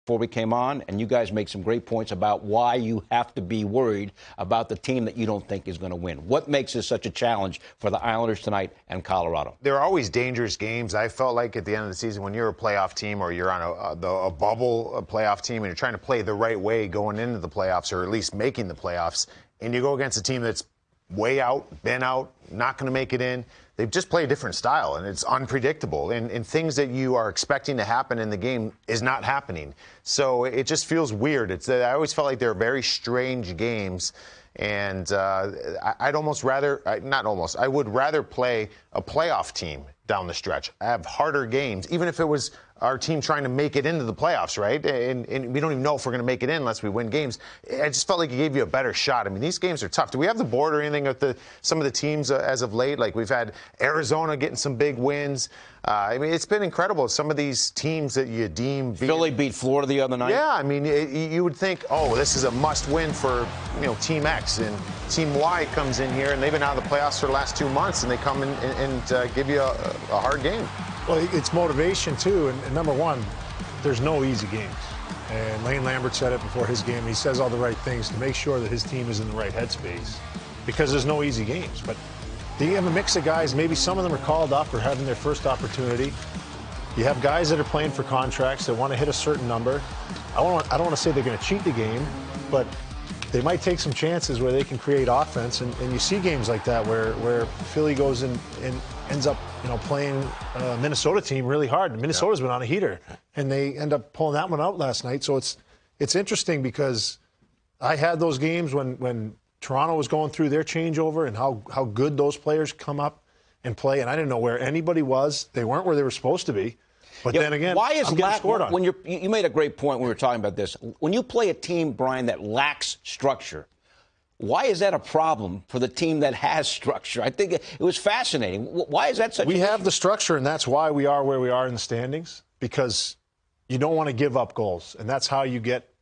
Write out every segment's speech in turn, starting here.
before we came on, and you guys make some great points about why you have to be worried about the team that you don't think is going to win. What makes this such a challenge for the Islanders tonight and Colorado? There are always dangerous games. I felt like at the end of the season, when you're a playoff team or you're on a bubble playoff team and you're trying to play the right way going into the playoffs, or at least making the playoffs, and you go against a team that's way out, been out, not going to make it in, they just play a different style, and it's unpredictable. And things that you are expecting to happen in the game is not happening. So it just feels weird. I always felt like they're very strange games. And I would rather play a playoff team down the stretch. I have harder games, even if it was our team trying to make it into the playoffs, right? And we don't even know if we're going to make it in unless we win games. I just felt like it gave you a better shot. I mean, these games are tough. Do we have the board or anything with some of the teams as of late? Like, we've had Arizona getting some big wins. I mean, it's been incredible. Some of these teams that you deem... Philly beat Florida the other night. Yeah, I mean, you would think, oh, this is a must-win for, Team X. And Team Y comes in here, and they've been out of the playoffs for the last 2 months, and they come in and give you a hard game. Well, it's motivation, too. And number one, there's no easy games. And Lane Lambert said it before his game. He says all the right things to make sure that his team is in the right headspace, because there's no easy games. But you have a mix of guys. Maybe some of them are called up or having their first opportunity. You have guys that are playing for contracts that want to hit a certain number. I don't want to say they're going to cheat the game, but they might take some chances where they can create offense. And you see games like that where Philly goes and ends up playing a Minnesota team really hard. And Minnesota's been on a heater, and they end up pulling that one out last night. So it's interesting, because I had those games when Toronto was going through their changeover and how good those players come up and play, and I didn't know where anybody was. They weren't where they were supposed to be. But then again, why is I'm getting scored on. When you made a great point when we were talking about this. When you play a team, Brian, that lacks structure, why is that a problem for the team that has structure? I think it was fascinating. Why is that such? We have the structure, and that's why we are where we are in the standings, because you don't want to give up goals, and that's how you get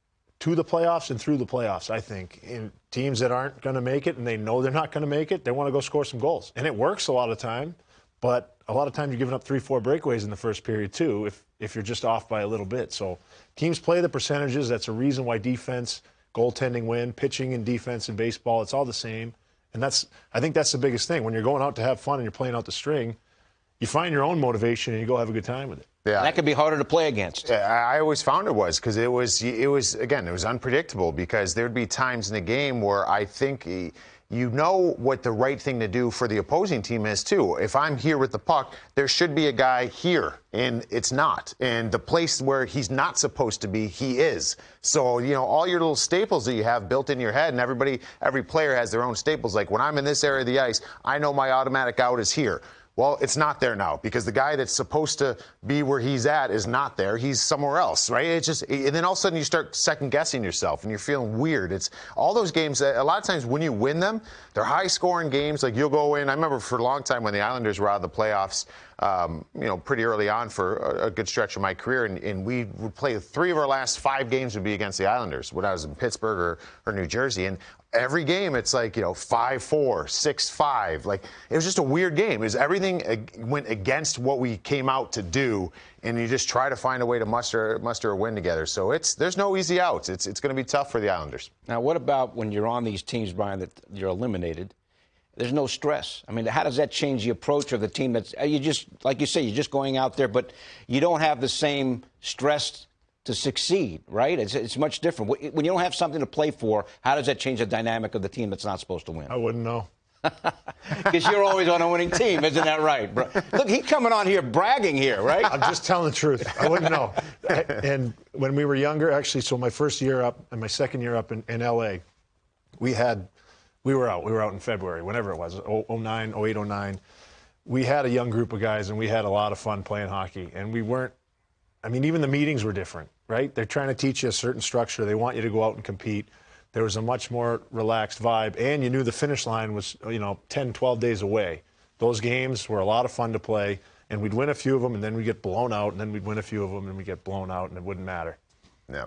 to the playoffs and through the playoffs, I think. In teams that aren't going to make it and they know they're not going to make it, they want to go score some goals. And it works a lot of the time, but a lot of times you're giving up 3-4 breakaways in the first period too if you're just off by a little bit. So teams play the percentages. That's a reason why defense, goaltending win, pitching and defense in baseball, it's all the same. And I think that's the biggest thing. When you're going out to have fun and you're playing out the string, you find your own motivation and you go have a good time with it. Yeah. That could be harder to play against. I always found it was, because it was unpredictable, because there'd be times in the game where I think you know what the right thing to do for the opposing team is, too. If I'm here with the puck, there should be a guy here, and it's not. And the place where he's not supposed to be, he is. So, all your little staples that you have built in your head, and every player has their own staples. Like, when I'm in this area of the ice, I know my automatic out is here. Well, it's not there now, because the guy that's supposed to be where he's at is not there. He's somewhere else, right? And then all of a sudden you start second-guessing yourself, and you're feeling weird. It's all those games. A lot of times when you win them, they're high-scoring games. Like, you'll go in. I remember for a long time when the Islanders were out of the playoffs, pretty early on for a good stretch of my career, and we would play 3 of our last 5 games would be against the Islanders when I was in Pittsburgh or New Jersey. And every game, it's like, 5-4, 6-5. Like, it was just a weird game. Everything went against what we came out to do, and you just try to find a way to muster a win together. So there's no easy outs. It's going to be tough for the Islanders. Now, what about when you're on these teams, Brian, that you're eliminated? There's no stress. I mean, how does that change the approach of the team? That's you just, like you say, you're just going out there, but you don't have the same stress to succeed, right? It's much different. When you don't have something to play for, how does that change the dynamic of the team that's not supposed to win? I wouldn't know. Because you're always on a winning team, isn't that right, bro? Look, he's coming on here bragging here, right? I'm just telling the truth. I wouldn't know. And when we were younger, actually, so my first year up and my second year up in L.A., we were out in February, whenever it was, 09, 08, 09. We had a young group of guys, and we had a lot of fun playing hockey. And we weren't, even the meetings were different, right? They're trying to teach you a certain structure. They want you to go out and compete. There was a much more relaxed vibe, and you knew the finish line was, 10, 12 days away. Those games were a lot of fun to play, and we'd win a few of them, and then we'd get blown out, and then we'd win a few of them, and we'd get blown out, and it wouldn't matter. Yeah,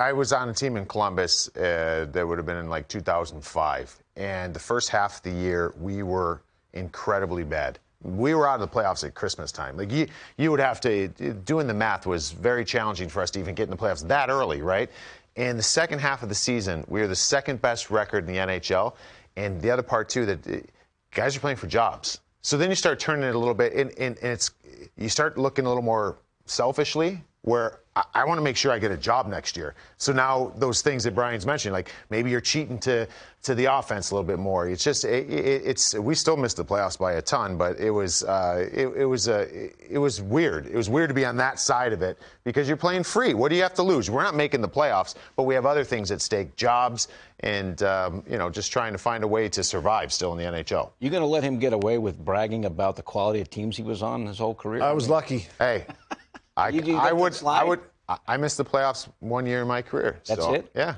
I was on a team in Columbus that would have been in like 2005, and the first half of the year we were incredibly bad. we were out of the playoffs at Christmas time. Like you would have to, doing the math was very challenging for us to even get in the playoffs that early, right? And the second half of the season, we were the second best record in the NHL. And the other part, too, that guys are playing for jobs. So then you start turning it a little bit, and you start looking a little more selfishly, where I want to make sure I get a job next year. So now those things that Brian's mentioned, like maybe you're cheating to the offense a little bit more. It's just we still missed the playoffs by a ton, but it was weird. It was weird to be on that side of it because you're playing free. What do you have to lose? We're not making the playoffs, but we have other things at stake: jobs and just trying to find a way to survive still in the NHL. You're going to let him get away with bragging about the quality of teams he was on his whole career? I was lucky. Hey. I missed the playoffs 1 year in my career. That's so, it? Yeah.